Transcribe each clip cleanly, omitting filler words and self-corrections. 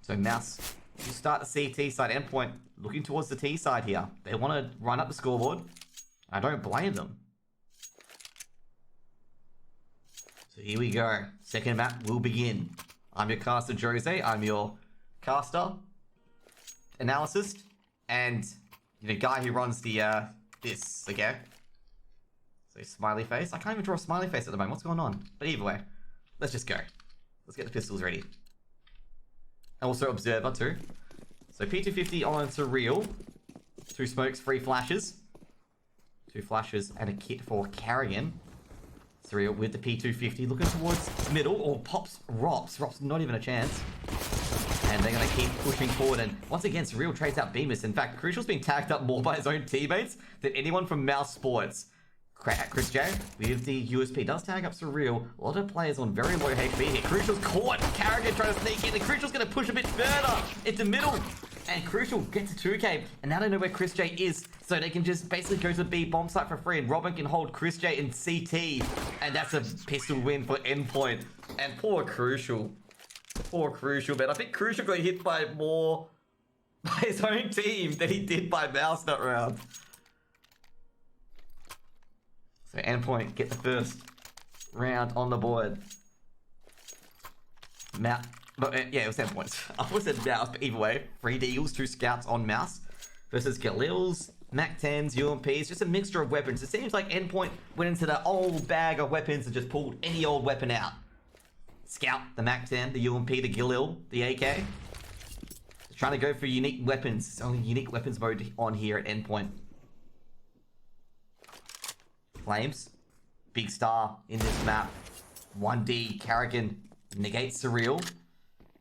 So Mouse, you start the CT side. Endpoint looking towards the T side here. They want to run up the scoreboard. I don't blame them. So here we go. Second map will begin. I'm your caster, Jose. I'm your caster, analyst, and the guy who runs the this, okay? So smiley face. I can't even draw a smiley face at the moment. What's going on? But either way, let's just go. Let's get the pistols ready. Also observer too. So P250 on Surreal. 2 smokes, 3 flashes. 2 flashes and a kit for Carrigan. Surreal with the P250 looking towards middle, or pops Ro16. Ro16 not even a chance. And they're going to keep pushing forward. And once again, Surreal trades out Bemis. In fact, Crucial's being tagged up more by his own teammates than anyone from mousesports. Chris J with the USP does tag up Surreal. A lot of players on very low HP here. Crucial's caught. Carrigan trying to sneak in. And Crucial's going to push a bit further into middle. And Crucial gets a 2K. And now they know where Chris J is. So they can just basically go to the B bomb site for free. And Robin can hold Chris J in CT. And that's a pistol win for Endpoint. And poor Crucial. Poor Crucial, man. I think Crucial got hit by more by his own team than he did by Mouse that round. So Endpoint get the first round on the board. Yeah, it was Endpoint. I almost said Mouse, but either way, 3 Deagles, 2 scouts on Mouse versus Galil's, Mac-10s, UMPs, just a mixture of weapons. It seems like Endpoint went into the old bag of weapons and just pulled any old weapon out. Scout, the Mac-10, the UMP, the Galil, the AK. They're trying to go for unique weapons. It's only unique weapons mode on here at Endpoint. Flames, big star in this map. 1D, Carrigan negates Surreal.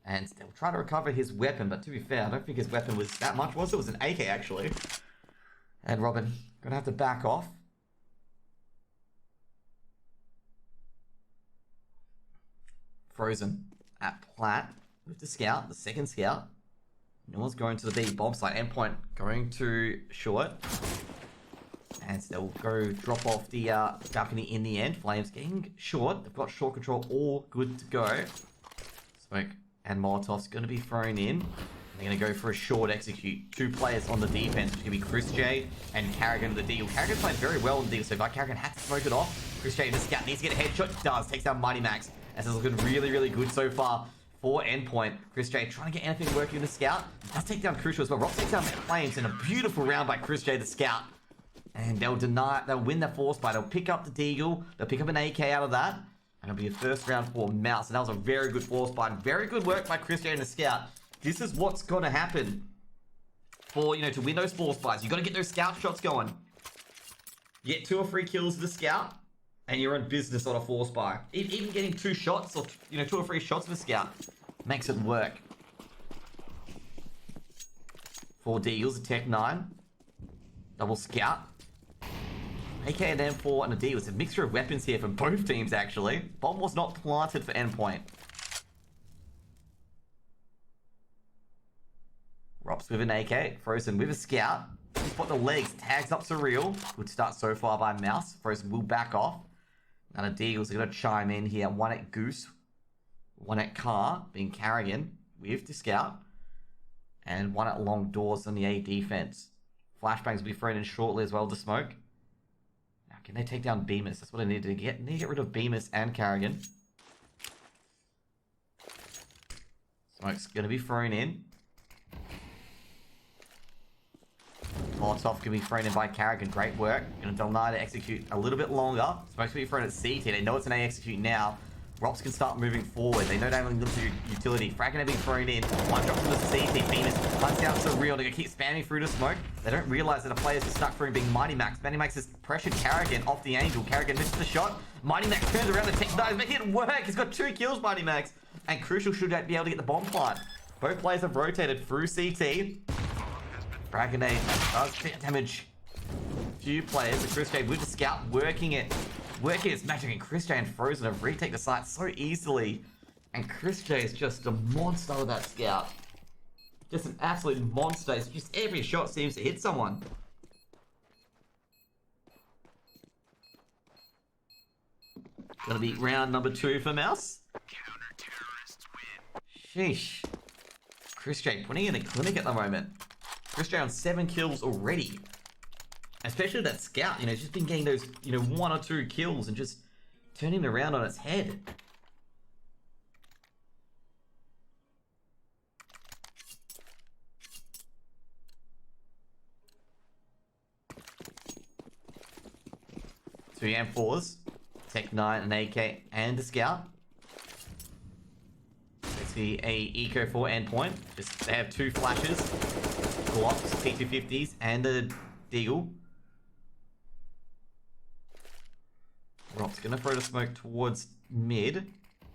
And they'll try to recover his weapon, but to be fair, I don't think his weapon was that much, was it? It was an AK, actually. And Robin, gonna have to back off. Frozen at plat with the scout, the second scout. No one's going to the B bomb site. Endpoint going to short. And they'll go drop off the balcony in the end. Flames getting short. They've got short control all good to go. Smoke and Molotov's going to be thrown in. They're going to go for a short execute. 2 players on the defense, which is going to be Chris J and Carrigan with the deal. Carrigan's playing very well in the deal, so if Carrigan has to smoke it off, Chris J in the scout needs to get a headshot. Does. Takes down Mighty Max. This is looking really, really good so far for Endpoint. Chris J trying to get anything working in the scout. Does take down Crucial as well. Ro16 takes down Flames in a beautiful round by Chris J, the scout. And they'll win the force by. They'll pick up the Deagle. They'll pick up an AK out of that. And it'll be a first round for Mouse. And that was a very good force buy. Very good work by Chris J and the scout. This is what's going to happen for, to win those force buys. You got to get those scout shots going. You get 2 or 3 kills with the scout, and you're in business on a force buy. Even getting 2 shots or 2 or 3 shots with a scout makes it work. 4 Deagles, a Tech 9. Double scout. AK and M4 and a D. It's a mixture of weapons here from both teams, actually. Bomb was not planted for Endpoint. Rops with an AK. Frozen with a scout. Spot the legs. Tags up Surreal. Good start so far by Mouse. Frozen will back off. Now the Deagles are going to chime in here. 1 at Goose. 1 at Car, being Carrigan with the scout. And 1 at Long Doors on the A defense. Flashbangs will be thrown in shortly as well to smoke. Now, can they take down Bemis? That's what I need to get. I need to get rid of Bemis and Carrigan. Smoke's going to be thrown in. Molotov can be thrown in by Carrigan. Great work. Going to deny to execute a little bit longer. Smoke's going to be thrown at CT. They know it's an A execute now. Ro16 can start moving forward. They know they're going to look to utility. Frag going to be thrown in. 1 drops to the CT. Bemis hunts down Surreal. They're going to keep spamming through to smoke. They don't realize that a player's just stuck through being Mighty Max. Mighty Max has pressured Carrigan off the Angel. Carrigan misses the shot. Mighty Max turns around the Tech 9. He's making it work. He's got 2 kills, Mighty Max. And Crucial should be able to get the bomb plant. Both players have rotated through CT. Frag grenade does damage few players. And Chris J with the scout working it. Working its magic, and Chris J and Frozen have retake the site so easily. And Chris J is just a monster with that scout. Just an absolute monster. It's just every shot seems to hit someone. Gonna be round number 2 for Mouse. Sheesh. Chris J putting in a clinic at the moment. Chris J on 7 kills already. Especially that scout, you know, just been getting those, you know, 1 or 2 kills and just turning it around on its head. Two M4s, Tech 9, an AK, and a Scout. Let's see a Eco 4 Endpoint. Just they have 2 flashes, co-ops, P250s, and a Deagle. Rob's gonna throw the smoke towards mid.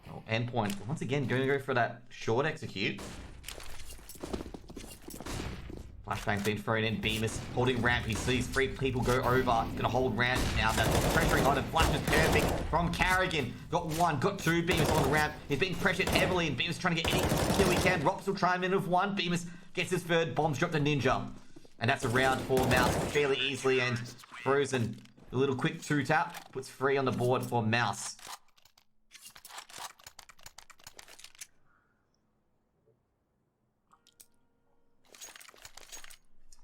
Oh, Endpoint once again going to go for that short execute. Flashbang's been thrown in. Bemis holding ramp. He sees 3 people go over. He's going to hold ramp. Now that's pressuring on him. Flash is perfect from Carrigan. Got 1, got 2. Bemis on the ramp. He's being pressured heavily, and Bemis trying to get any kill he can. Rops will try him in with 1. Bemis gets his 3rd. Bombs dropped to Ninja. And that's a round for Mouse fairly easily. And Frozen, a little quick 2-tap. Puts 3 on the board for Mouse.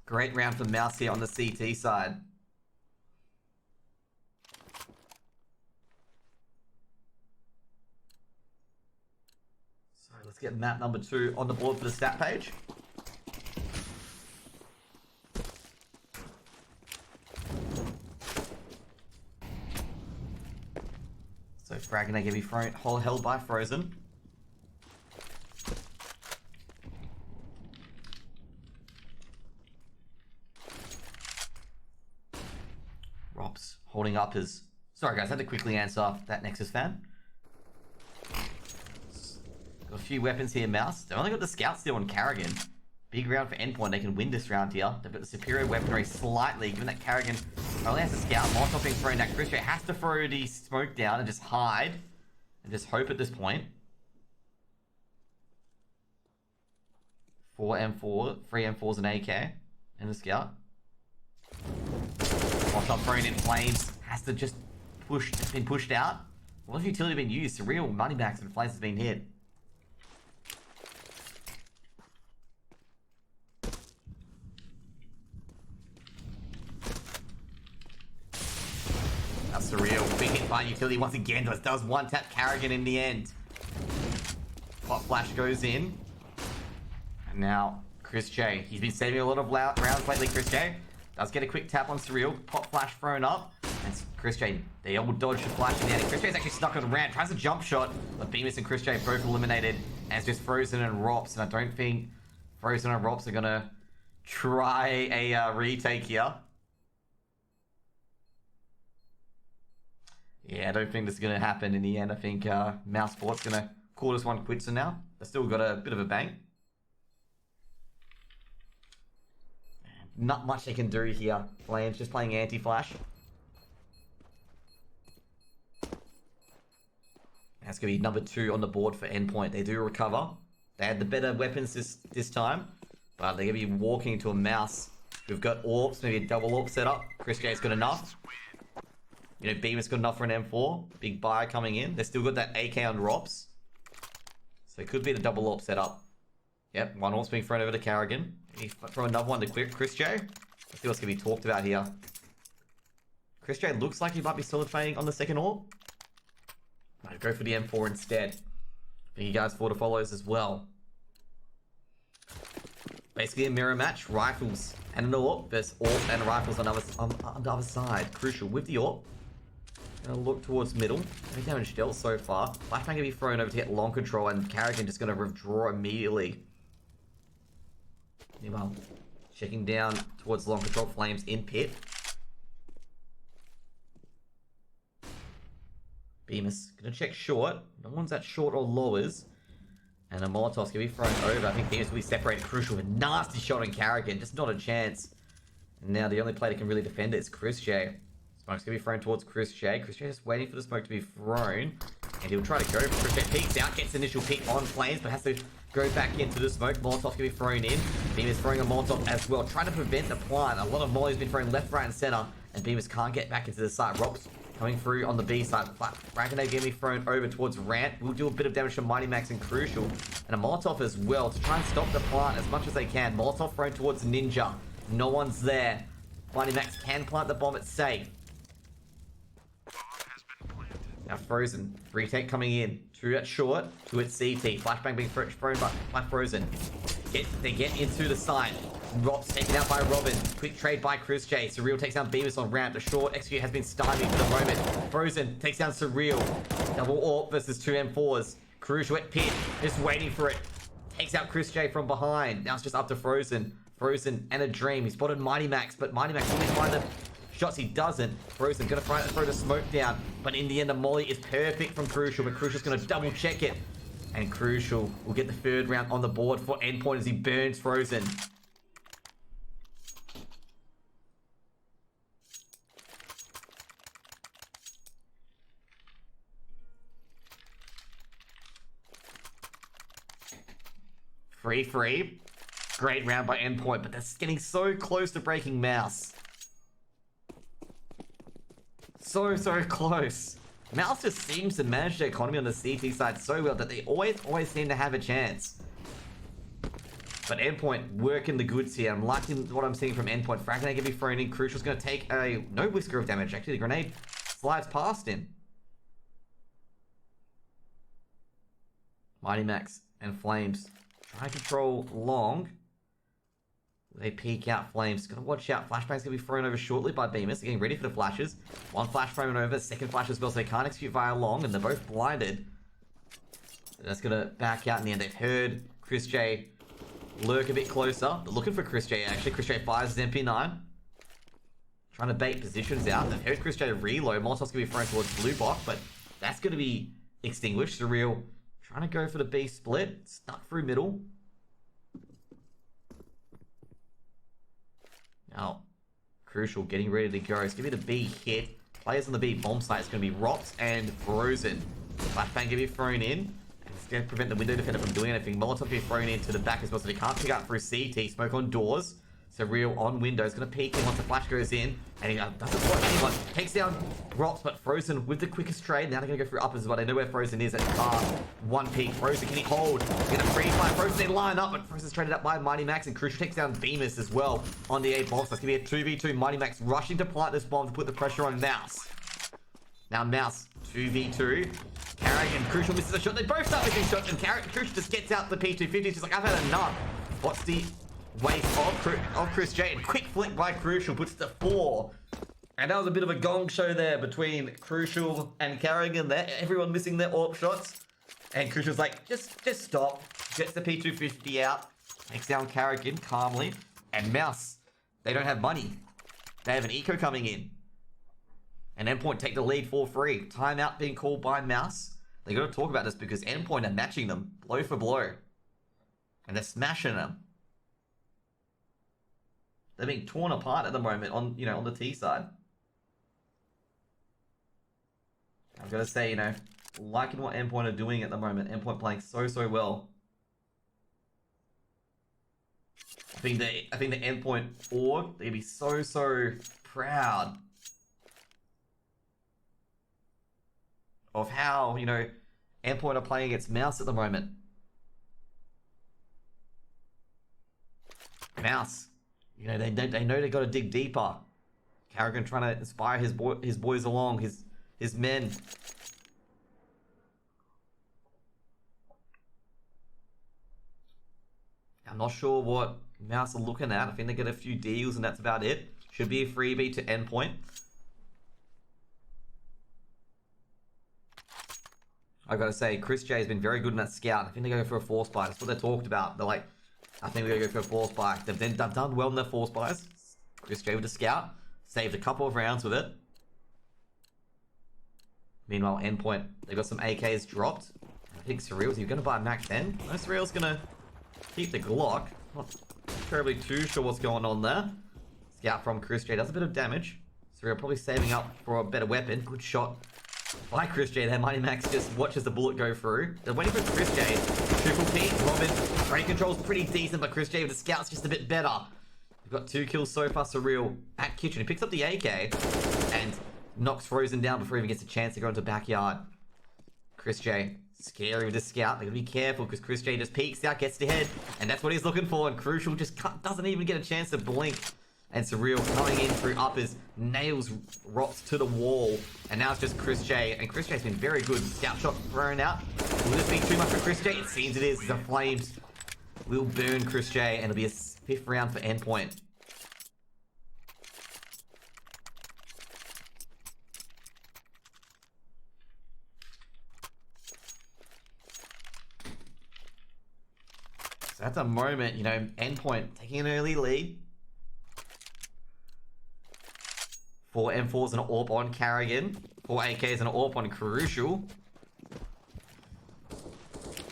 Great round for Mouse here on the CT side. So let's get map number 2 on the board for the stat page. So Frag and AKB thrown, held by Frozen. Rops holding up his... Sorry guys, I had to quickly answer that Nexus fan. Got a few weapons here, Mouse. They've only got the Scout still on Carrigan. Big round for Endpoint. They can win this round here. They've got the superior weaponry slightly, given that Carrigan only has a Scout. Molotov being thrown down. Chris J has to throw the smoke down and just hide. And just hope at this point. 4 M4, 3 M4s and AK. And a Scout. Molotov thrown in flames. Has to just push, been pushed out. What have utility been used? Surreal money backs and flames has been hit. That's surreal. Big hit by utility once again. Does 1-tap Carrigan in the end. Hot flash goes in. And now Chris J. He's been saving a lot of rounds lately, Chris J. Does get a quick tap on Surreal. Pop flash thrown up. And Chris J, they all dodge the flash in the end. Chris J's actually stuck on the ramp. Tries a jump shot. But Bemis and Chris J both eliminated. And it's just Frozen and Rops. And I don't think Frozen and Rops are going to try a retake here. Yeah, I don't think this is going to happen in the end. I think mousesports going to call this one quits for now. They've still got a bit of a bang. Not much they can do here. Flames just playing anti-flash. That's going to be number 2 on the board for Endpoint. They do recover. They had the better weapons this time. But they're going to be walking into a Mouse. We've got AWPs, maybe a double AWP setup. Chris J's got enough. You know, Bemis got enough for an M4. Big buy coming in. They still got that AK on Rops. So it could be the double AWP setup. Yep, 1 AWP's being thrown over to Carrigan. He throw another one to Chris J. Let's see what's going to be talked about here. Chris J looks like he might be solidifying on the second AWP. Might go for the M4 instead. I think you guys thought to follows as well. Basically a mirror match. Rifles and an AWP versus AWP and rifles on the other side. Crucial with the AWP. Gonna look towards middle. No damage dealt so far. Flashbang gonna be thrown over to get long control, and Carrigan just gonna withdraw immediately. Meanwhile, checking down towards long control. Flames in pit. Bemis gonna check short. No one's at short or lowers. And a Molotov's gonna be thrown over. I think Bemis will be separated. Crucial. A nasty shot on Carrigan. Just not a chance. And now the only player that can really defend it is Chris J. Smoke's going to be thrown towards Chris J. Chris J just waiting for the smoke to be thrown. And he'll try to go. Chris J peeks out, gets initial peek on Flames, but has to go back into the smoke. Molotov's going to be thrown in. Bemis throwing a Molotov as well, trying to prevent the plant. A lot of molly's been thrown left, right, and center. And Bemis can't get back into the site. Rops Coming through on the B side. Frag grenade getting thrown over towards Ramp. We'll do a bit of damage to Mighty Max and Crucial. And a Molotov as well to try and stop the plant as much as they can. Molotov thrown towards Ninja. No one's there. Mighty Max can plant the bomb. It's safe. Now Frozen. Retake coming in. 2 at short. 2 at CT. Flashbang being thrown by Frozen. They get into the site. Rops taken out by Robin. Quick trade by Chris J. Surreal takes down Beavis on ramp. The short execute has been stymied for the moment. Frozen takes down Surreal. Double AWP versus 2 M4s. Crucial at pit. Just waiting for it. Takes out Chris J from behind. Now it's just up to Frozen. Frozen and a Dream. He spotted Mighty Max, but Mighty Max only find the shots. He doesn't. Frozen gonna try to throw the smoke down, but in the end the molly is perfect from Crucial, but Crucial's gonna double check it. And Crucial will get the 3rd round on the board for Endpoint as he burns Frozen. Free. Great round by Endpoint, but that's getting so close to breaking Mouse. So close. Mouse just seems to manage the economy on the CT side so well that they always seem to have a chance. But Endpoint working the goods here. I'm liking what I'm seeing from Endpoint. Frag grenade gonna be thrown in. Crucial's gonna take no whisker of damage. Actually, the grenade slides past him. Mighty Max and Flames trying to control long. They peek out Flames. Gotta watch out. Flashbang's gonna be thrown over shortly by Beamus. They're getting ready for the flashes. 1 flash thrown over, 2nd flash as well, so they can't execute via long, and they're both blinded. That's gonna back out in the end. They've heard Chris J lurk a bit closer. They're looking for Chris J actually. Chris J fires his MP9. Trying to bait positions out. They've heard Chris J reload. Molotov's gonna be thrown towards blue box, but that's gonna be extinguished. Surreal trying to go for the B split. Stuck through middle. Now, Crucial getting ready to go. It's going to be the B hit. Players on the B bomb site is going to be Rops and Frozen. Flashbang going to be thrown in. And it's going to prevent the window defender from doing anything. Molotov going to be thrown into the back as well, so they can't pick up through CT. Smoke on doors. Surreal on windows. Going to peek in once the flash goes in. And he doesn't watch anyone. Takes down Rops, but Frozen with the quickest trade. Now they're going to go through uppers as well. They know where Frozen is at car. 1 peek. Frozen, can he hold? Get a free fire. Frozen, they line up, but Frozen's traded up by Mighty Max. And Crucial takes down Beamus as well on the A bomb. So it's going to be a 2v2. Mighty Max rushing to plant this bomb to put the pressure on Mouse. Now Mouse, 2v2. Carrick and Crucial misses a shot. They both start missing shots, and Crucial just gets out the P250. She's like, I've had enough. What's the waste of Chris J? And quick flick by Crucial puts the 4. And that was a bit of a gong show there between Crucial and Carrigan there. Everyone missing their AWP shots. And Crucial's like, just stop. Gets the P250 out. Takes down Carrigan calmly. And Mouse, they don't have money. They have an eco coming in. And Endpoint take the lead for free. Timeout being called by Mouse. They got to talk about this because Endpoint are matching them blow for blow. And they're smashing them. They're being torn apart at the moment on, on the T side. I've got to say, liking what Endpoint are doing at the moment. Endpoint playing so well. I think the Endpoint org, they'd be so proud of how, Endpoint are playing against Mouse at the moment. Mouse, they know they got to dig deeper. Carrigan trying to inspire his boys along, his men. I'm not sure what Mouse are looking at. I think they get a few deals and that's about it. Should be a freebie to Endpoint. I gotta say, Chris J has been very good in that scout. I think they go for a force buy. That's what they talked about. They're like, I think we're gonna go for a force buy. They've done well in their force buys. Chris J with the scout. Saved a couple of rounds with it. Meanwhile, Endpoint, they got some AKs dropped. I think Surreal's, you're gonna buy a Mac 10? No, Surreal's gonna keep the Glock. Not terribly too sure what's going on there. Scout from Chris J does a bit of damage. Surreal probably saving up for a better weapon. Good shot by Chris J there. Mighty Max just watches the bullet go through. They're waiting for Chris J. Triple P, Robin. Brain control's pretty decent, but Chris J with the scout's just a bit better. We've got 2 kills so far. Surreal at kitchen. He picks up the AK, and Knocks Frozen down before he even gets a chance to go into backyard. Chris J, scary with the scout. They gotta be careful because Chris J just peeks out, gets to head, and that's what he's looking for. And Crucial just doesn't even get a chance to blink. And Surreal coming in through uppers, nails Rots to the wall. And now it's just Chris J. And Chris J's been very good. Scout shot thrown out. Will this be too much for Chris J? It seems it is. The Flames will burn Chris J. And it'll be a 5th round for Endpoint. So at the moment, you know, Endpoint taking an early lead. 4 M4s and an AWP on Carrigan. 4 AKs and an AWP on Crucial.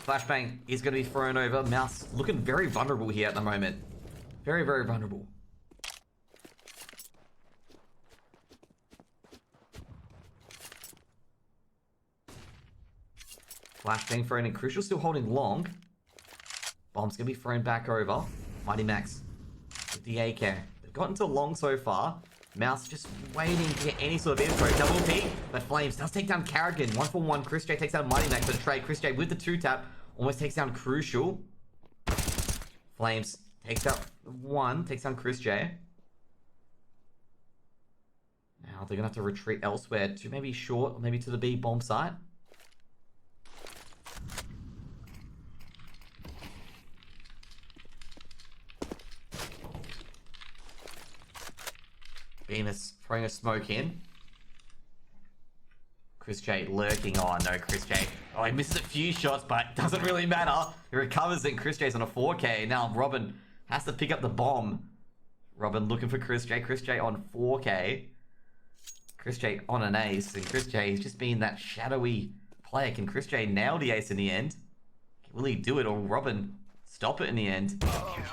Flashbang is going to be thrown over. Mouse looking very vulnerable here at the moment. Very, very vulnerable. Flashbang thrown in. Crucial still holding long. Bomb's going to be thrown back over. Mighty Max with the AK. They've gotten to long so far. Mouse just waiting to get any sort of info. Double peek, but Flames does take down Carrigan. 1-for-1. Chris J takes down Mighty Max for the trade. Chris J with the 2-tap. Almost takes down Crucial. Flames takes out 1. Takes down Chris J. Now they're going to have to retreat elsewhere to maybe short or maybe to the B bomb site. Venus throwing a smoke in. Chris J lurking. Oh no, Chris J. Oh, he misses a few shots, but it doesn't really matter. He recovers it. Chris J's on a 4K. Now Robin has to pick up the bomb. Robin looking for Chris J. Chris J on 4K. Chris J on an ace. And Chris J is just being that shadowy player. Can Chris J nail the ace in the end? Will he do it, or will Robin stop it in the end?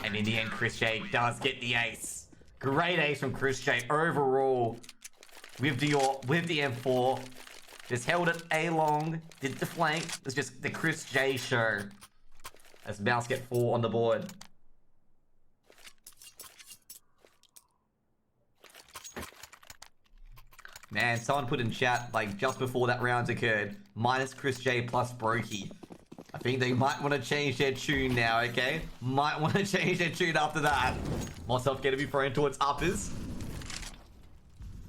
And in the end, Chris J does get the ace. Great ace from Chris J overall. With the M4. Just held it A-long. Did the flank. It's just the Chris J show. As Mouse get 4 on the board. Man, someone put in chat, like, just before that round occurred, minus Chris J plus Brokey. I think they might want to change their tune now, okay? Might want to change their tune after that. Myself going to be thrown towards uppers.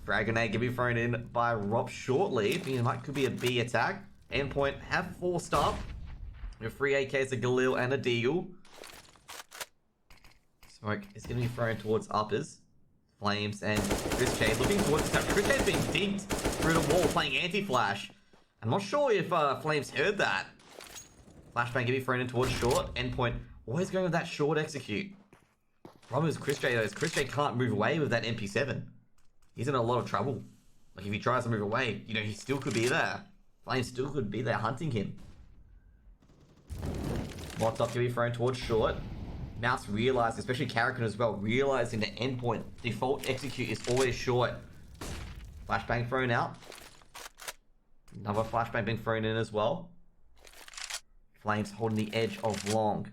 Frag grenade going to be thrown in by Rob shortly. I think it could be a B attack. Endpoint have forced up. With 3 AKs, a Galil and a Deagle. Smoke is going to be thrown towards uppers. Flames and Chris J looking towards the top. Chris J's been dinked through the wall playing anti-flash. I'm not sure if Flames heard that. Flashbang going to be thrown in towards short. Endpoint always going with that short execute. Problem is Chris J though is Chris J can't move away with that MP7. He's in a lot of trouble. Like if he tries to move away, you know, he still could be there. Flames still could be there hunting him. Molotov going to be thrown towards short. Mouse realized, especially Carrigan as well, realizing the Endpoint default execute is always short. Flashbang thrown out. Another flashbang being thrown in as well. Flames holding the edge of long.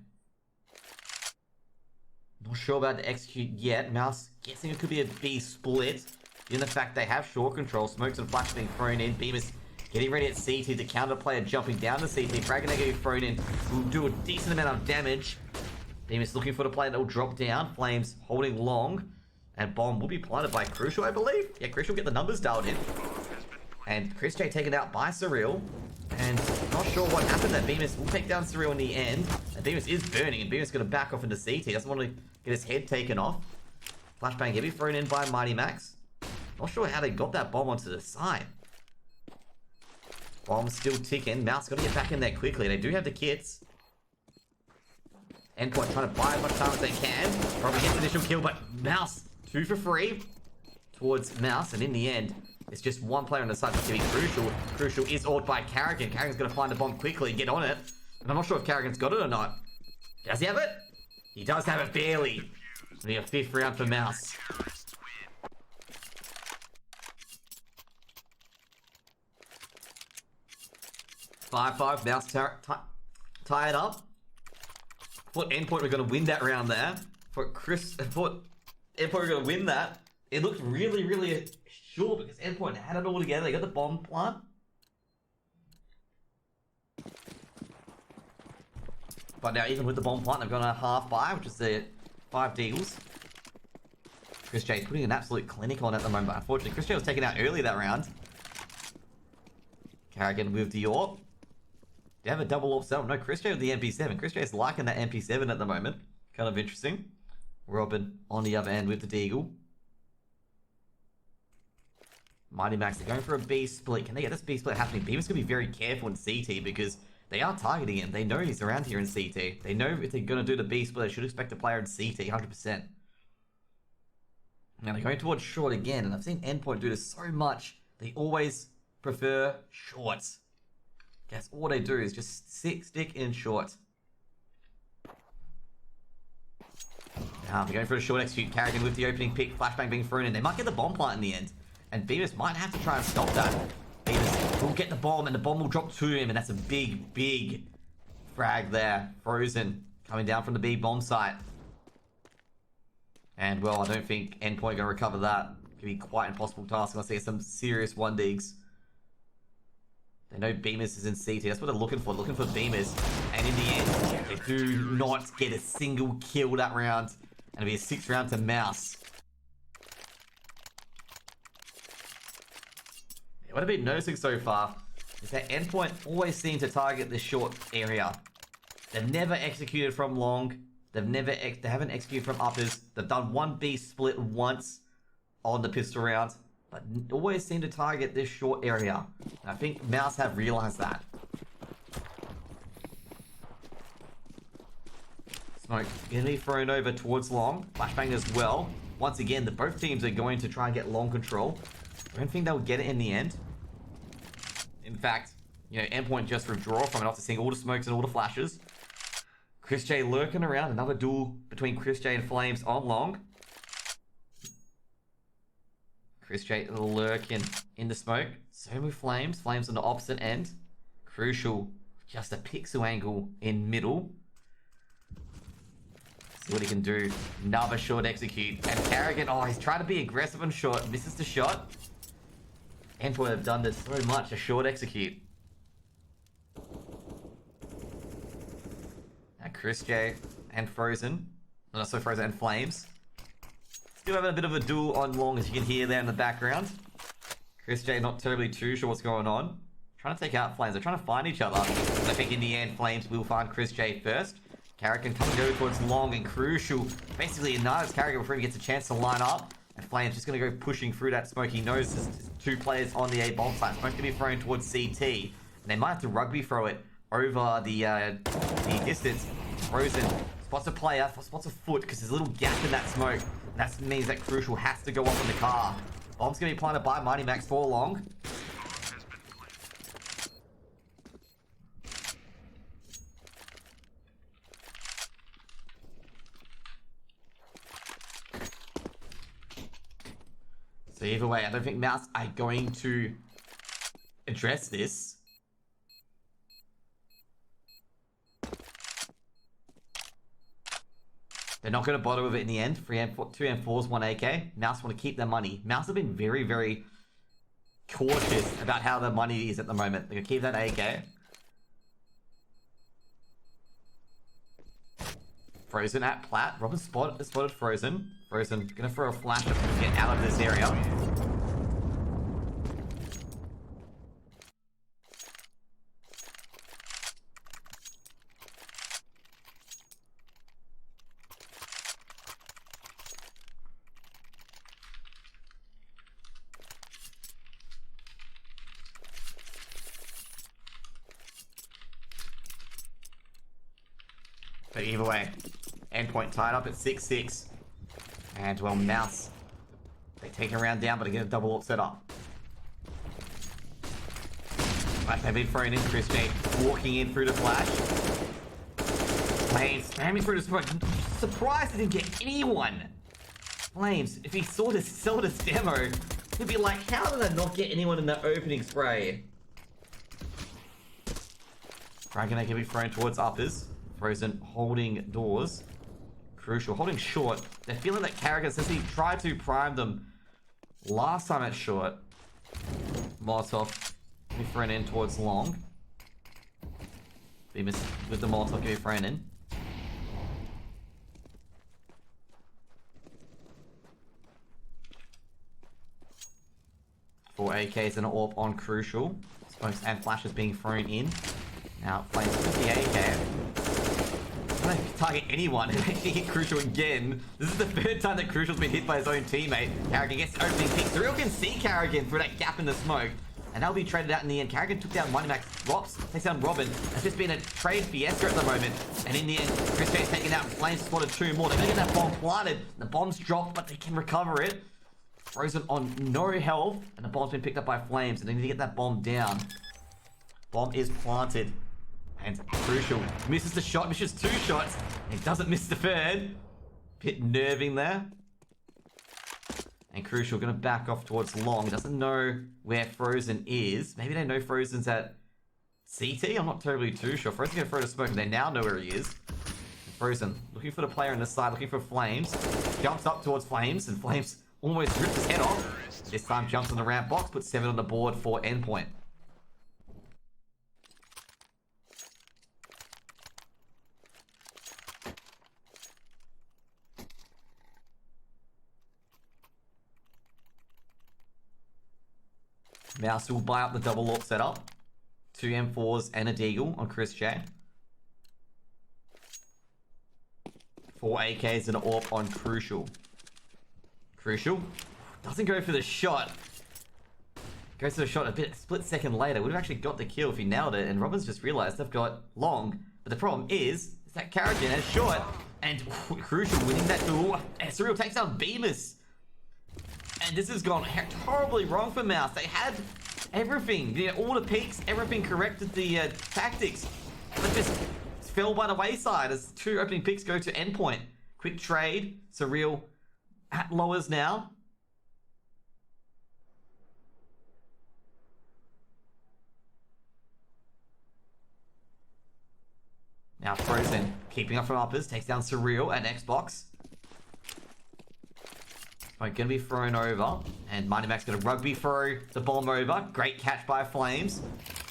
Not sure about the execute yet. Mouse guessing it could be a B split. Given the fact they have short control. Smokes and flash being thrown in. Beamer's getting ready at CT. The counter player jumping down to CT. Dragon getting thrown in. Will do a decent amount of damage. Beamer's looking for the player that will drop down. Flames holding long. And bomb will be planted by Crucial, I believe. Yeah, Crucial get the numbers dialed in. And Chris J taken out by Surreal. And not sure what happened there. Beamus will take down Surreal in the end. And Beamus is burning. And Beamus going to back off into CT. Doesn't want to get his head taken off. Flashbang heavy thrown in by Mighty Max. Not sure how they got that bomb onto the side. Bomb's still ticking. Mouse got to get back in there quickly. They do have the kits. Endpoint trying to buy as much time as they can. Probably gets initial kill, but Mouse 2 for 3 towards Mouse. And in the end, it's just one player on the side that's going to be Crucial. Crucial is awed by Carrigan. Carrigan's going to find the bomb quickly and get on it. And I'm not sure if Carrigan's got it or not. Does he have it? He does have it barely. It'll be a 5th round for Mouse. Five. Mouse tie it up. Thought Endpoint were going to win that round there. Thought Endpoint were going to win that. It looked really, really sure because Endpoint had it all together. They got the bomb plant. But now even with the bomb plant, they've got a half buy, which is the 5 deagles. Chris J putting an absolute clinic on at the moment. Unfortunately, Chris J was taken out early that round. Carrigan with the AWP. They have a double AWP setup. No, Chris J with the MP7. Chris J is liking that MP7 at the moment. Kind of interesting. Robin on the other end with the deagle. Mighty Max, they're going for a B split. Can they get this B split happening? Beamer's going to be very careful in CT because they are targeting him. They know he's around here in CT. They know if they're going to do the B split, they should expect a player in CT, 100%. Now they're going towards short again, and I've seen Endpoint do this so much. They always prefer shorts. That's all they do is just stick in short. Now they're going for a short execute. Carrigan with the opening pick, flashbang being thrown in. They might get the bomb plant in the end. And Beavis might have to try and stop that. Beavis will get the bomb, and the bomb will drop to him, and that's a big frag there. Frozen coming down from the B bomb site. And, well, I don't think Endpoint going to recover that. It could be quite an impossible task unless they get some serious 1-digs. They know Beamers is in CT. That's what they're looking for. They're looking for Beamers. And in the end, they do not get a single kill that round. And it'll be a 6th round to Mouse. What I've been noticing so far is that Endpoint always seem to target this short area. They've never executed from long. They haven't executed from uppers. They've done 1B split once on the pistol round, but always seem to target this short area. And I think Mouse have realized that. Smoke gonna be thrown over towards long. Flashbang as well. Once again, both teams are going to try and get long control. I don't think they'll get it in the end. In fact, you know, Endpoint just withdraw from it after seeing all the smokes and all the flashes. Chris J lurking around. Another duel between Chris J and Flames on long. Chris J lurking in the smoke. Same with Flames. Flames on the opposite end. Crucial. Just a pixel angle in middle. See what he can do. Another short execute. And Carrigan, oh, he's trying to be aggressive and short. Misses the shot. Endpoint have done this so much. A short execute. And Chris J and Frozen. Not so Frozen and Flames. Still having a bit of a duel on long, as you can hear there in the background. Chris J not terribly too sure what's going on. Trying to take out Flames. They're trying to find each other. I think in the end, Flames will find Chris J first. Carrigan come and go towards long and Crucial. Basically, another Carrigan before he gets a chance to line up. And Flames just going to go pushing through that smoke. He knows there's 2 players on the A bomb site. Smoke's going to be thrown towards CT. And they might have to rugby throw it over the distance. Frozen spots a player, spots a foot because there's a little gap in that smoke. And that means that Crucial has to go up in the car. Bomb's going to be planted by Mighty Max for long. So either way, I don't think Mouse are going to address this. They're not going to bother with it in the end. 2 M4s, 1 AK. Mouse want to keep their money. Mouse have been very cautious about how their money is at the moment. They're going to keep that AK. Frozen at plat. Robin spotted Frozen. Frozen going to throw a flash to get out of this area. But either way, Endpoint tied up at 6-6. And, well, Mouse, they take a round down, but they get a double AWP set up. Right, they've been thrown in. Chris J walking in through the flash. Flames spamming through the smoke. Surprised they didn't get anyone. Flames, if he saw this demo, he'd be like, how did I not get anyone in that opening spray? Dragon can be thrown towards uppers. Frozen holding doors. Crucial holding short. They're feeling that Carrigan, since he tried to prime them Last time at short, Molotov be thrown in towards long. Bemis with the Molotov be thrown in. Four AKs and an AWP on Crucial. Smokes and flashes being thrown in. Now Flames with the AK. I don't target anyone and actually hit Crucial again. This is the third time that Crucial's been hit by his own teammate. Carrigan gets the opening pick. Surreal can see Carrigan through that gap in the smoke. And that'll be traded out in the end. Carrigan took down Money Max. Rops takes down Robin. It's just been a trade fiesta at the moment. And in the end, Chris J's taken out. Flames spotted two more. They're going to get that bomb planted. The bomb's dropped, but they can recover it. Frozen on no health. And the bomb's been picked up by Flames. And they need to get that bomb down. Bomb is planted. And Crucial misses the shot. Misses two shots. And doesn't miss the third. Bit nerving there. And Crucial going to back off towards long. Doesn't know where Frozen is. Maybe they know Frozen's at CT? I'm not totally too sure. Frozen's going to throw the smoke and they now know where he is. Frozen looking for the player on the side, looking for Flames. Jumps up towards Flames and Flames almost rips his head off. This time jumps on the ramp box, puts 7 on the board for Endpoint. Mouse will buy up the double AWP setup. 2 M4s and a Deagle on Chris J. 4 AKs and an AWP on Crucial. Crucial doesn't go for the shot. Goes for the shot a split second later. Would have actually got the kill if he nailed it. And Robin's just realized they've got long. But the problem is that Carrigan has short. And Crucial winning that duel. And Surreal takes down Bemis. And this has gone horribly wrong for Mouse. They had everything, you know, all the peaks, everything corrected the tactics. But just fell by the wayside as 2 opening picks go to Endpoint. Quick trade, Surreal at lowers now. Now Frozen, keeping up from uppers, takes down Surreal and Xbox. Going to be thrown over, and Mighty Max going to rugby throw the bomb over. Great catch by Flames.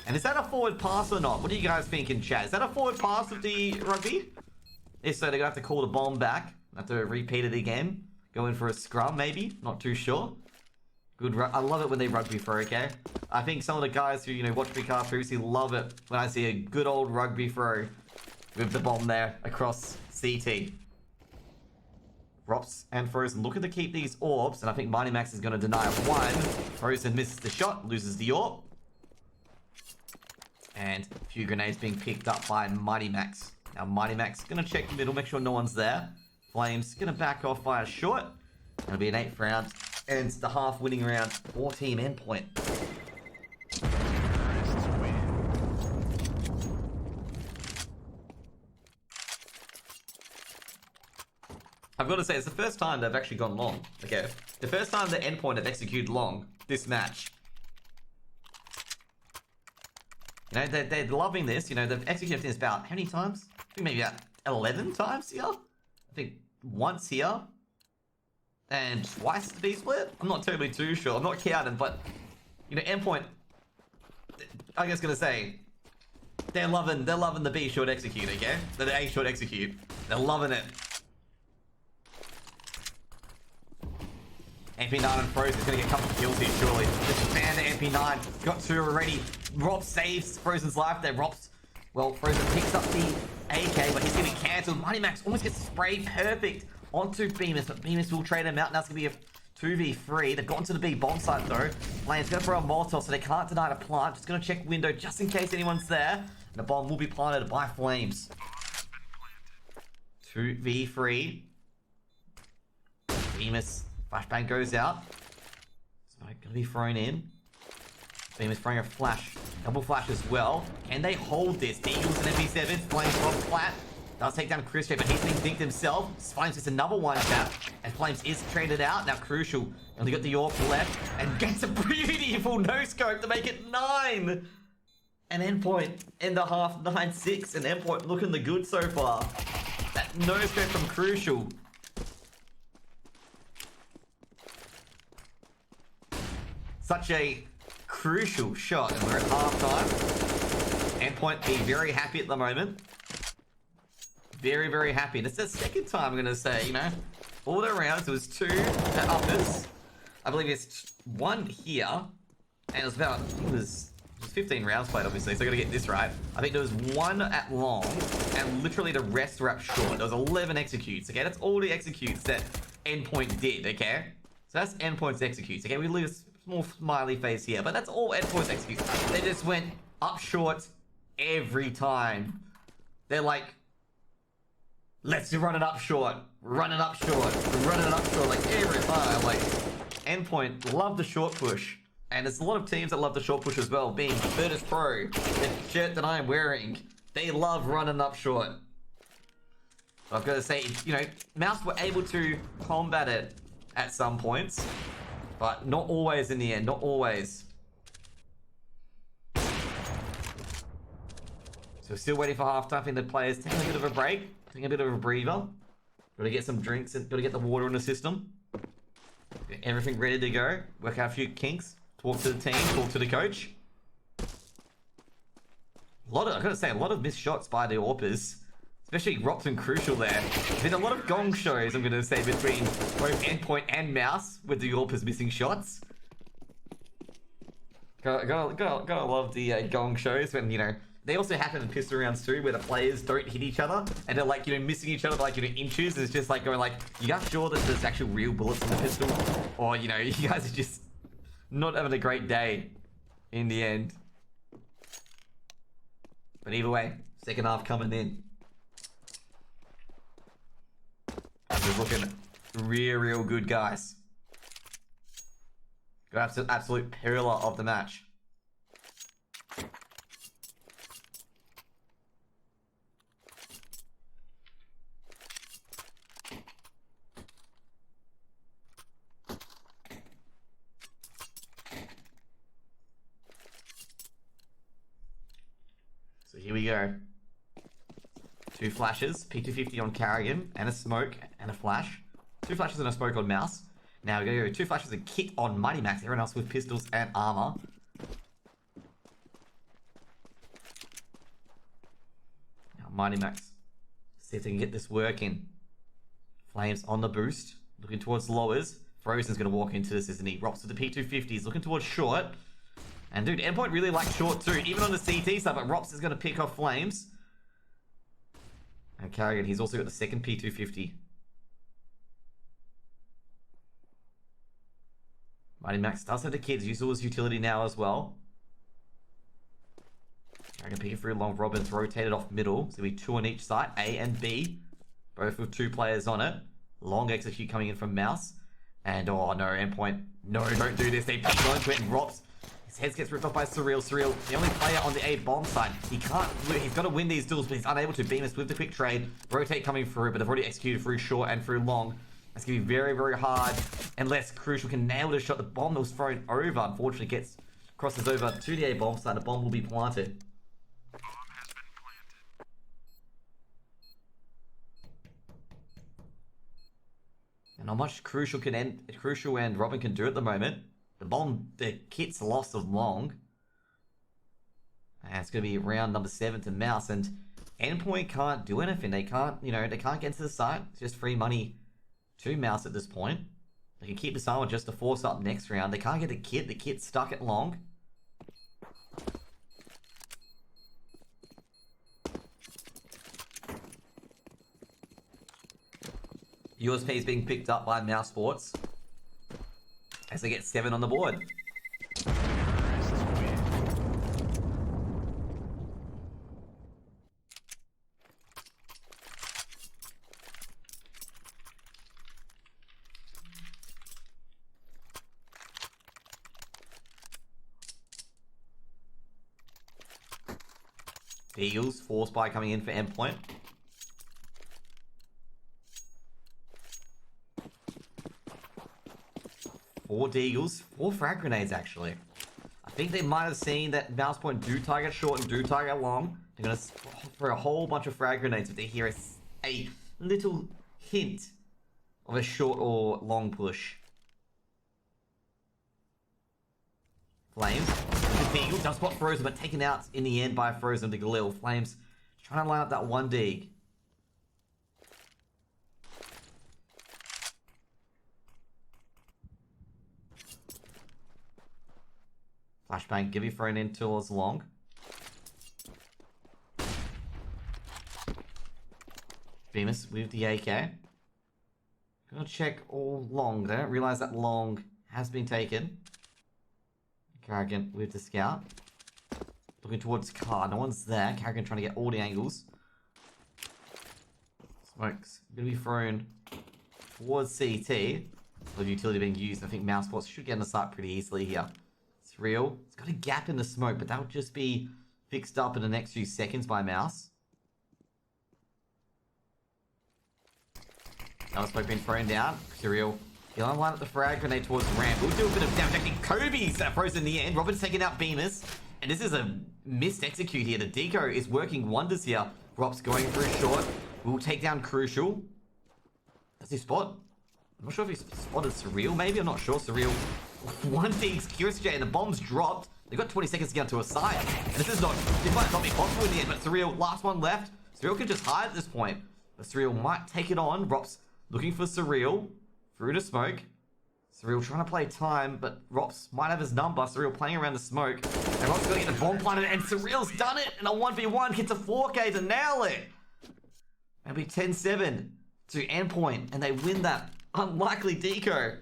And is that a forward pass or not? What do you guys think in chat? Is that a forward pass of the rugby? If so, they're going to have to call the bomb back. Have to repeat it again. Go in for a scrum, maybe. Not too sure. Good. I love it when they rugby throw, okay? I think some of the guys who, you know, watch Big Car previously love it when I see a good old rugby throw with the bomb there across CT. Rops and Frozen looking to keep these orbs, and I think Mighty Max is going to deny one. Frozen misses the shot, loses the orb. And a few grenades being picked up by Mighty Max. Now Mighty Max going to check the middle, make sure no one's there. Flames going to back off by a short. It'll be an 8th round, and it's the half winning round for Team Endpoint. I've got to say, it's the first time they've actually gone long. Okay, the first time the Endpoint have executed long this match. You know, they're loving this. You know, they've executed this about how many times? I think maybe about 11 times here. I think once here. And twice the B-split? I'm not totally too sure. I'm not counting, but, you know, Endpoint, I'm just going to say, they're loving the B short execute, okay? The A short execute. They're loving it. MP9 and Frozen is going to get a couple of kills here, surely. Just ban the MP9. Got 2 already. Rob saves Frozen's life there. Rob's, well, Frozen picks up the AK, but he's going to be cancelled. Mighty Max almost gets sprayed perfect onto Bemis, but Bemis will trade him out. Now it's going to be a 2v3. They've gotten to the B bomb site, though. Flames going to throw a Molotov, so they can't deny the plant. Just going to check window just in case anyone's there. And the bomb will be planted by Flames. 2v3. Bemis. Flashbang goes out. Smoke gonna be thrown in. Beam is throwing a flash. Double flash as well. Can they hold this? Deagles and MP7. Flames from flat. Does take down Chris J, but he's being dinked himself. Flames gets another one tap. And Flames is traded out. Now Crucial. Only got the AWP left. And gets a beautiful no-scope to make it 9. And Endpoint in the half 9-6. And Endpoint looking the good so far. That no-scope from Crucial. Such a crucial shot, and we're at halftime. Endpoint be very happy at the moment. Very, very happy. And it's the second time I'm going to say, you know, all the rounds, it was 2 at uppers. I believe it's 1 here. And it was about, I think it was 15 rounds played, obviously, so I got to get this right. I think there was 1 at long, and literally the rest were up short. There was 11 executes, okay? That's all the executes that Endpoint did, okay? So that's Endpoint's executes, okay? We leave a small smiley face here, but that's all Endpoint's executes. They just went up short every time. They're like, let's run it up short, run it up short, run it up short, like every time. Like, Endpoint love the short push. And there's a lot of teams that love the short push as well, being Virtus Pro, the shirt that I am wearing. They love running up short. I've got to say, you know, Mouse were able to combat it at some points, but not always in the end, not always. So we're still waiting for halftime. I think the players taking a bit of a break, taking a bit of a breather. Got to get some drinks and got to get the water in the system. Get everything ready to go. Work out a few kinks. Talk to the team, talk to the coach. I gotta say, a lot of missed shots by the AWPers. Especially Ro16 and Crucial there. There's been a lot of gong shows, I'm gonna say, between both Endpoint and Mouse with the AWPers missing shots. Gotta love the gong shows when, you know, they also happen in pistol rounds too, where the players don't hit each other and they're like, you know, missing each other by like, you know, inches. And it's just like going like, you guys sure that there's actual real bullets in the pistol? Or, you know, you guys are just not having a great day in the end. But either way, second half coming in. Just looking real good, guys. Got absolute pillar of the match. So here we go. 2 flashes, P250 on Carrigan, and a smoke, and a flash. 2 flashes and a smoke on Mouse. Now we're going to go 2 flashes and kit on Mighty Max. Everyone else with pistols and armor. Now Mighty Max. See if they can get this working. Flames on the boost. Looking towards lowers. Frozen's going to walk into this, isn't he? Rops with the P250s. Looking towards short. And dude, Endpoint really likes short too, even on the CT side, but Rops is going to pick off Flames. And Carrigan, he's also got the second P250. Mighty Max does have the kids, use all his utility now as well. Carrigan picking through long, Robin's rotated off middle. So we 2 on each side, A and B. Both with 2 players on it. Long execute coming in from Mouse. And oh no, Endpoint. No, don't do this. They pick onto it and Rops. His head gets ripped off by Surreal. Surreal, the only player on the A bomb side. He's got to win these duels, but he's unable to. Beam us with the quick trade. Rotate coming through, but they've already executed through short and through long. That's going to be very hard. Unless Crucial can nail the shot. The bomb that was thrown over, unfortunately, crosses over to the A bomb side. The bomb will be planted. And not much Crucial and Robin can do at the moment. The kit's lost of long. And it's going to be round number 7 to Mouse. And Endpoint can't do anything. They can't, you know, they can't get into the site. It's just free money to Mouse at this point. They can keep this armor just to force up next round. They can't get the kit. The kit's stuck at long. USP is being picked up by mousesports as they get 7 on the board. The Eagles, force by coming in for Endpoint. Four Deagles, 4 frag grenades actually. I think they might have seen that mousepoint do target short and do target long. They're going to throw a whole bunch of frag grenades if they hear a little hint of a short or long push. Flames. The Deagle does spot Frozen, but taken out in the end by Frozen to Galil. Flames trying to line up that one dig. Flashbang, Gibby thrown in towards long. Bemis with the AK. Gonna check all long. They don't realize that long has been taken. Carrigan with the scout. Looking towards car. No one's there. Carrigan trying to get all the angles. Smokes gonna be thrown towards CT. The utility being used. I think mousesports should get in the site pretty easily here. It's real. It's got a gap in the smoke, but that would just be fixed up in the next few seconds by mouse. Another smoke being thrown down. Surreal. He'll line up the frag grenade towards ramp. We'll do a bit of damage. Actually, Kobe's frozen in the end. Robin's taking out Bemis. And this is a missed execute here. The deco is working wonders here. Rops going for a short. We'll take down Crucial. Does he spot? I'm not sure if he spotted Surreal, maybe. I'm not sure. Surreal. One digs QSJ and the bomb's dropped. They've got 20 seconds to get to a side. And this might not be possible in the end, but Surreal, last one left. Surreal can just hide at this point. But Surreal might take it on. Rops looking for Surreal. Through to smoke. Surreal trying to play time, but Rops might have his number. Surreal playing around the smoke. And Rops going to get the bomb planted, and Surreal's done it! And a 1v1 hits a 4K to nail it! It'll be 10-7 to Endpoint, and they win that unlikely deco.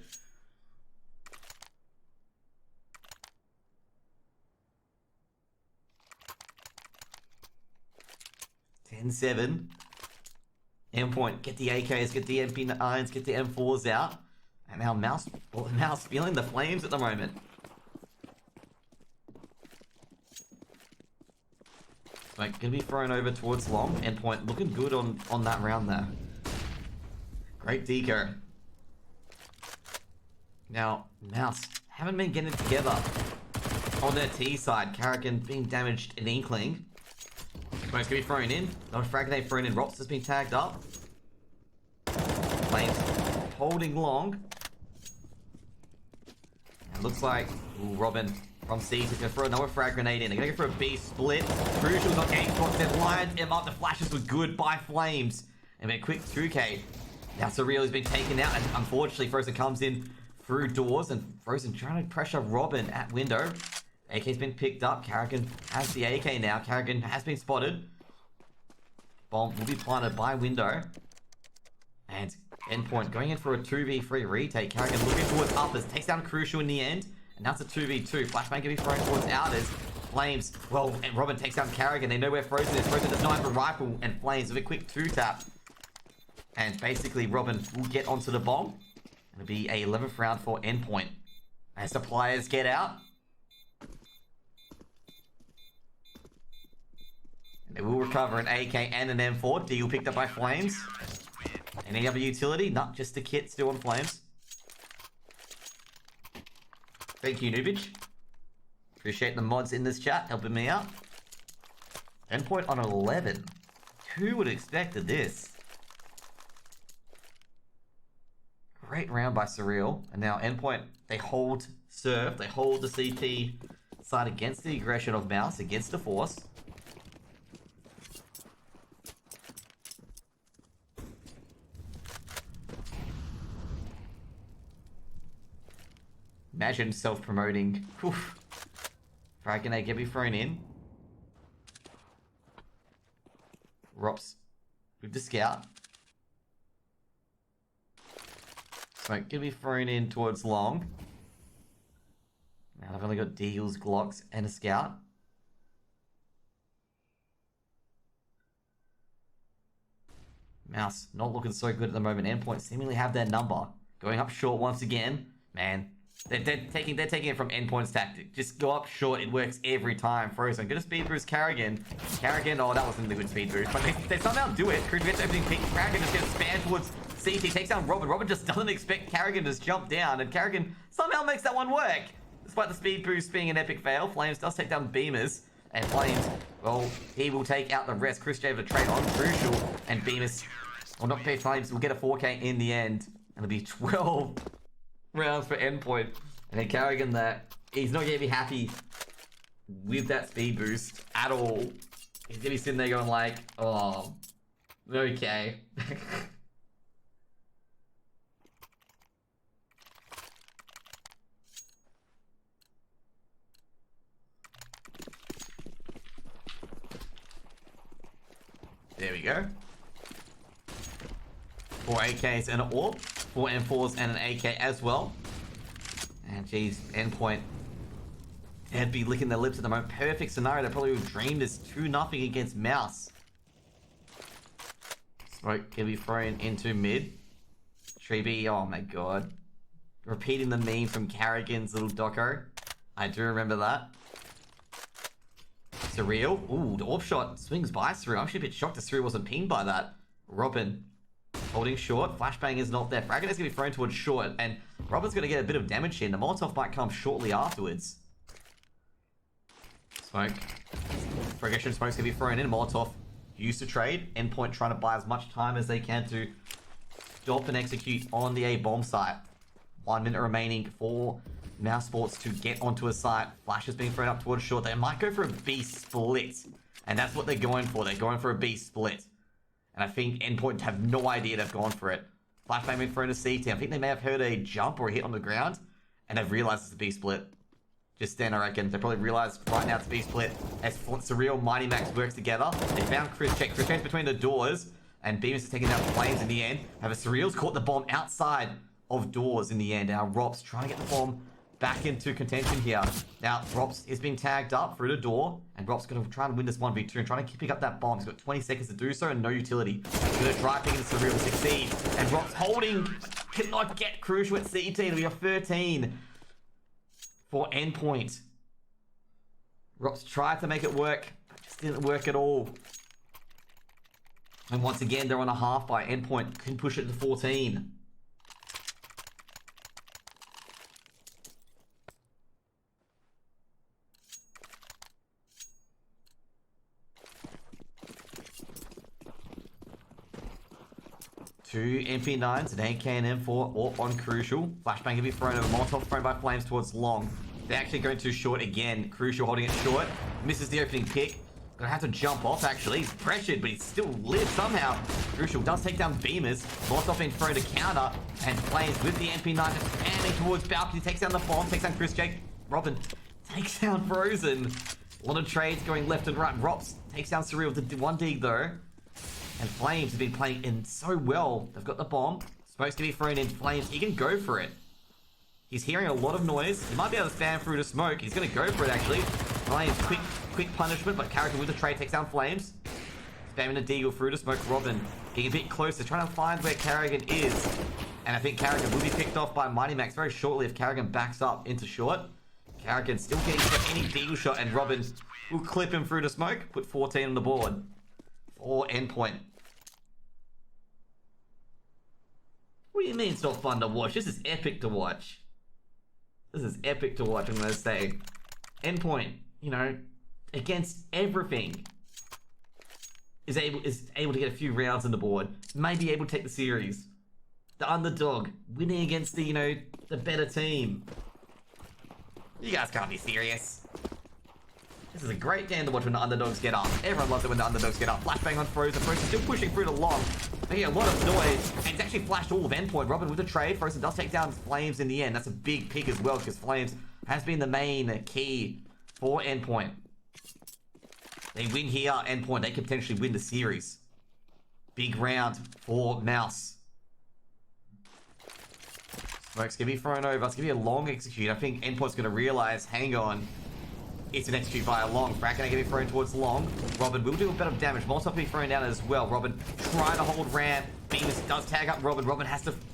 Endpoint, get the AKs, get the MP9s, get the M4s out. And now Mouse feeling the flames at the moment. Like, gonna be thrown over towards long. Endpoint looking good on that round there. Great deco. Now, Mouse haven't been getting it together. On their T side, Carrigan being damaged an inkling. Smoke's gonna be thrown in. Not a frag grenade thrown in. Rops has been tagged up. Flames holding long. It looks like Robin from C is gonna throw another frag grenade in. They're gonna go for a B split. Crucial's not getting spots. They've lined him up. The flashes were good by Flames. And a quick 2K. Now Surreal has been taken out, and unfortunately Frozen comes in through doors, and Frozen trying to pressure Robin at window. AK's been picked up. Carrigan has the AK now. Carrigan has been spotted. Bomb will be planted by window. And Endpoint going in for a 2v3 retake. Carrigan looking towards uppers. Takes down Crucial in the end. And that's a 2v2. Flashbang can be thrown towards outers. Flames. Well, and Robin takes down Carrigan. They know where Frozen is. Frozen does not have a rifle. And Flames with a quick 2-tap. And basically Robin will get onto the bomb. It'll be a 11th round for Endpoint. As the players get out. They will recover an AK and an M4. Deal picked up by Flames. Any other utility? Not just the kit still on Flames. Thank you, Nubage. Appreciate the mods in this chat helping me out. Endpoint on 11. Who would have expected this? Great round by Surreal. And now Endpoint, they hold serve. They hold the CT side against the aggression of Mouse, against the Force. Imagine self-promoting. Frag grenade get me thrown in. Rops with the scout. Smoke can be thrown in towards long. Now I've only got Deagles, Glocks, and a scout. Mouse not looking so good at the moment. Endpoint seemingly have their number. Going up short once again. Man, they're taking it from Endpoint's tactic. Just go up short. It works every time. Frozen. Gonna speed boost Carrigan. Carrigan. Oh, that wasn't a good speed boost, but they somehow do it. Crucial gets everything picked. Carrigan just gets spammed towards CT. Takes down Robin. Robin just doesn't expect Carrigan to just jump down, and Carrigan somehow makes that one work. Despite the speed boost being an epic fail, Flames does take down Beamers. And Flames, well, he will take out the rest. Chris J with a trade on Crucial. And Beamers, well, not pair Flames, will get a 4K in the end. And it'll be 12 rounds for Endpoint. And then Carrigan there He's not going to be happy with that speed boost at all. He's going to be sitting there going like, oh, okay. There we go. 4 AKs and an AWP. 4 M4s and an AK as well. And geez, Endpoint. They'd be licking their lips at the moment. Perfect scenario. They probably would have dreamed this 2-0 against Mouse. Smoke can be thrown into mid. Tree B, oh my god. Repeating the meme from Carrigan's little doco. I do remember that. Surreal. Ooh, the AWP shot swings by Surreal. I'm actually a bit shocked that Surreal wasn't pinged by that. Robin holding short. Flashbang is not there. Fragment is going to be thrown towards short. And Robin's going to get a bit of damage here. The Molotov might come shortly afterwards. Smoke. Progression smoke's going to be thrown in. Molotov used to trade. Endpoint trying to buy as much time as they can to stop and execute on the A bomb site. 1 minute remaining for mousesports to get onto a site. Flash is being thrown up towards short. They might go for a B split. And that's what they're going for. They're going for a B split. And I think Endpoint have no idea they've gone for it. Flashbang being thrown to CT. I think they may have heard a jump or a hit on the ground. And they've realized it's a B split. Just then, I reckon. They probably realized right now it's a B split. As Surreal, Mighty Max works together. They found Chris Check. Chris Check's between the doors. And Beamus is taking down Flames in the end. However, Surreal's caught the bomb outside of doors in the end. Now, Rops trying to get the bomb back into contention here. Now, Rops is being tagged up through the door. And Rops going to try and win this 1v2 and trying to pick up that bomb. He's got 20 seconds to do so and no utility. He's going to try picking the Surreal to succeed. And Rops holding. Cannot get Crucial at CT. It'll be a 13 for Endpoint. Rops tried to make it work. But just didn't work at all. And once again, they're on a half by Endpoint. Can push it to 14. Two MP9s, an AK and M4, all on Crucial. Flashbang can be thrown over. Molotov thrown by Flames towards Long. They're actually going too short again. Crucial holding it short. Misses the opening pick. Gonna have to jump off actually. He's pressured, but he still lives somehow. Crucial does take down Beamers. Molotov being thrown to counter. And Flames with the MP9 spamming towards Balcony. Takes down the bomb. Takes down Chris Jake. Robin takes down Frozen. A lot of trades going left and right. Rops takes down Surreal to 1 dig though. And Flames have been playing in so well. They've got the bomb. Smoke's gonna be thrown in. Flames, he can go for it. He's hearing a lot of noise. He might be able to fan through to smoke. He's gonna go for it actually. Flames, quick punishment, but Character with the trade takes down Flames. Spamming a deagle through to smoke. Robin getting a bit closer, trying to find where Carrigan is. And I think Carrigan will be picked off by Mighty Max very shortly if Carrigan backs up into short. Carrigan still getting any deagle shot, and Robin will clip him through to smoke. Put 14 on the board. Or Endpoint. What do you mean it's not fun to watch? This is epic to watch. This is epic to watch, I'm going to say. Endpoint, you know, against everything, is able to get a few rounds on the board. May be able to take the series. The underdog, winning against the, you know, the better team. You guys can't be serious. This is a great game to watch when the underdogs get up. Everyone loves it when the underdogs get up. Flashbang on Frozen. Frozen still pushing through the Long. Making a lot of noise. And he's actually flashed all of Endpoint. Robin with the trade. Frozen does take down Flames in the end. That's a big pick as well because Flames has been the main key for Endpoint. They win here, Endpoint. They could potentially win the series. Big round for Mouse. Smoke's going to be thrown over. It's going to be a long execute. I think Endpoint's going to realize, hang on. It's an execute by a Long. Frack going to get thrown towards Long. Robin will do a bit of damage. Molotov be thrown down as well. Robin trying to hold ramp. Beamus does tag up Robin. Robin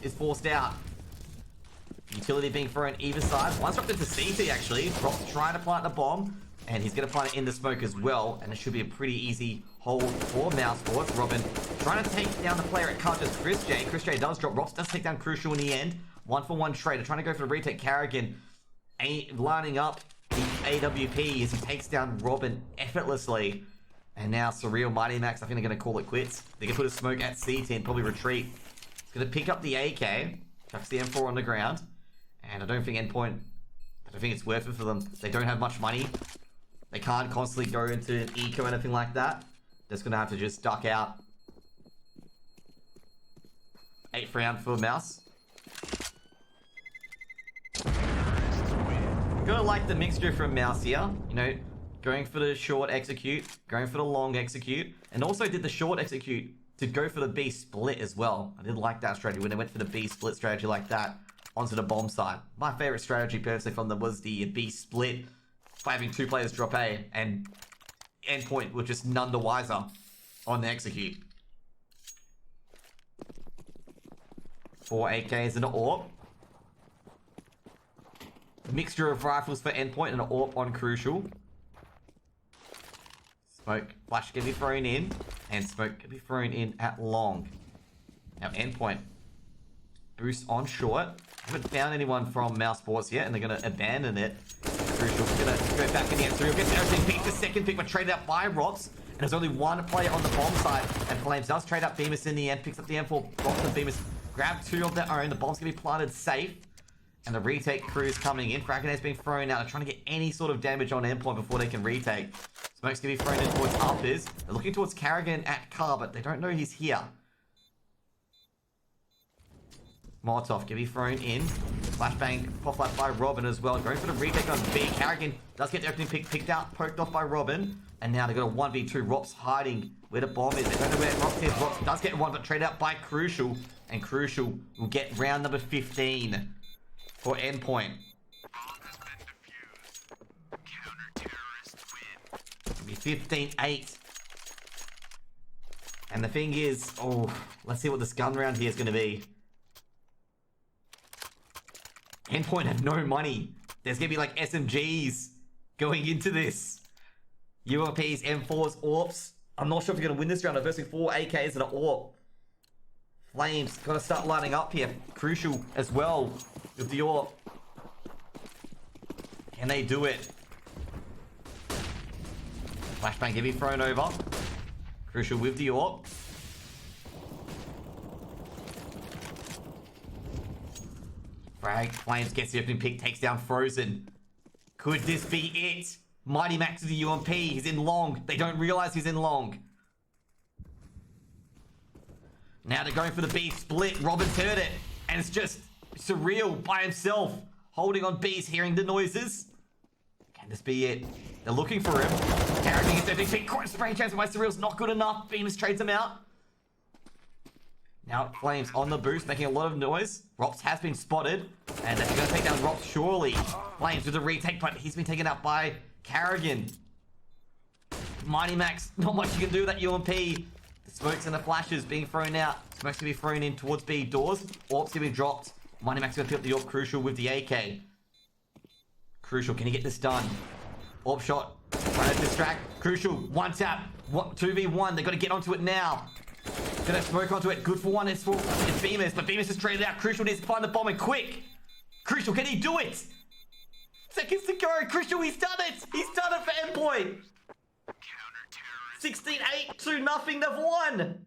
is forced out. Utility being thrown either side. One's dropped into CT actually. Rob's trying to plant the bomb. And he's going to plant it in the smoke as well. And it should be a pretty easy hold for mousesports. Robin trying to take down the player at cut as Chris J. Chris J does drop. Rops does take down Crucial in the end. 1-for-1 trade. They're trying to go for the retake. Carrigan lining up the AWP as he takes down Robin effortlessly. And now Surreal, Mighty Max, I think they're going to call it quits. They can put a smoke at CT and probably retreat. He's going to pick up the AK. Chucks the M4 on the ground. And I don't think Endpoint... I I don't think it's worth it for them. They don't have much money. They can't constantly go into an eco or anything like that. They're just gonna have to just duck out. 8th round for Mouse. Gotta like the mixture from Mouse here. You know, going for the short execute, going for the long execute, and also did the short execute to go for the B split as well. I did like that strategy when they went for the B split strategy like that onto the bomb side. My favorite strategy personally from them was the B split by having 2 players drop A, and Endpoint was just none the wiser on the execute. 4 AKs and an AWP. Mixture of rifles for Endpoint and an AWP on Crucial. Smoke. Flash can be thrown in. And smoke can be thrown in at long. Now Endpoint. Boost on short. Haven't found anyone from mousesports yet, and they're going to abandon it. Crucial going to go back in the end. So he'll get everything picked. The second pick, but traded out by Ro16. And there's only one player on the bomb side. And Flames does trade out Bemis in the end. Picks up the M4. Drops the Bemis. Grab 2 of their own. The bomb's going to be planted safe. And the retake crew is coming in. Fragonet's being thrown out. They're trying to get any sort of damage on Endpoint before they can retake. Smoke's going to be thrown in towards uppers. They're looking towards Carrigan at car, but they don't know he's here. Molotov can be thrown in. Flashbang pop flat by Robin as well. Going for the retake on B. Carrigan does get the opening pick picked out, poked off by Robin. And now they've got a 1v2. Ro16 hiding where the bomb is. They don't know where Ro16 is. Ro16 does get one, but traded out by Crucial. And Crucial will get round number 15 for Endpoint. It'll be 15-8. And the thing is, oh, let's see what this gun round here is going to be. Endpoint have no money. There's going to be like SMGs going into this. UMPs, M4s, AWPs. I'm not sure if you're going to win this round. They're versing 4 AKs and an AWP. Flames got to start lining up here. Crucial as well with the AWP. Can they do it? Flashbang can be thrown over. Crucial with the AWP. Frag. Flames gets the opening pick. Takes down Frozen. Could this be it? Mighty Max to the UMP. He's in long. They don't realize he's in long. Now they're going for the B split. Robin's heard it. And it's just Surreal by himself. Holding on B's, hearing the noises. Can this be it? They're looking for him. Carrying his opening pick. Spray chance by Surreal's not good enough. Bemis trades him out. Now Flames on the boost, making a lot of noise. Ro16 has been spotted. And they're going to take down Ro16 surely. Flames with the retake, but he's been taken out by Carrigan. Mighty Max, not much you can do with that UMP. The smokes and the flashes being thrown out. Smokes going to be thrown in towards B doors. AWP's going to be dropped. Mighty Max going to pick up the AWP. Crucial with the AK. Crucial, can he get this done? AWP shot. Trying to distract. Crucial, one tap. 2v1. They've got to get onto it now. Gonna smoke onto it. Good for one. It's Bemis, but Bemis is traded out. Crucial needs to find the bomb and quick. Crucial, can he do it? Seconds to go. Crucial, he's done it. He's done it for Endpoint. 16-8 to nothing. They've won.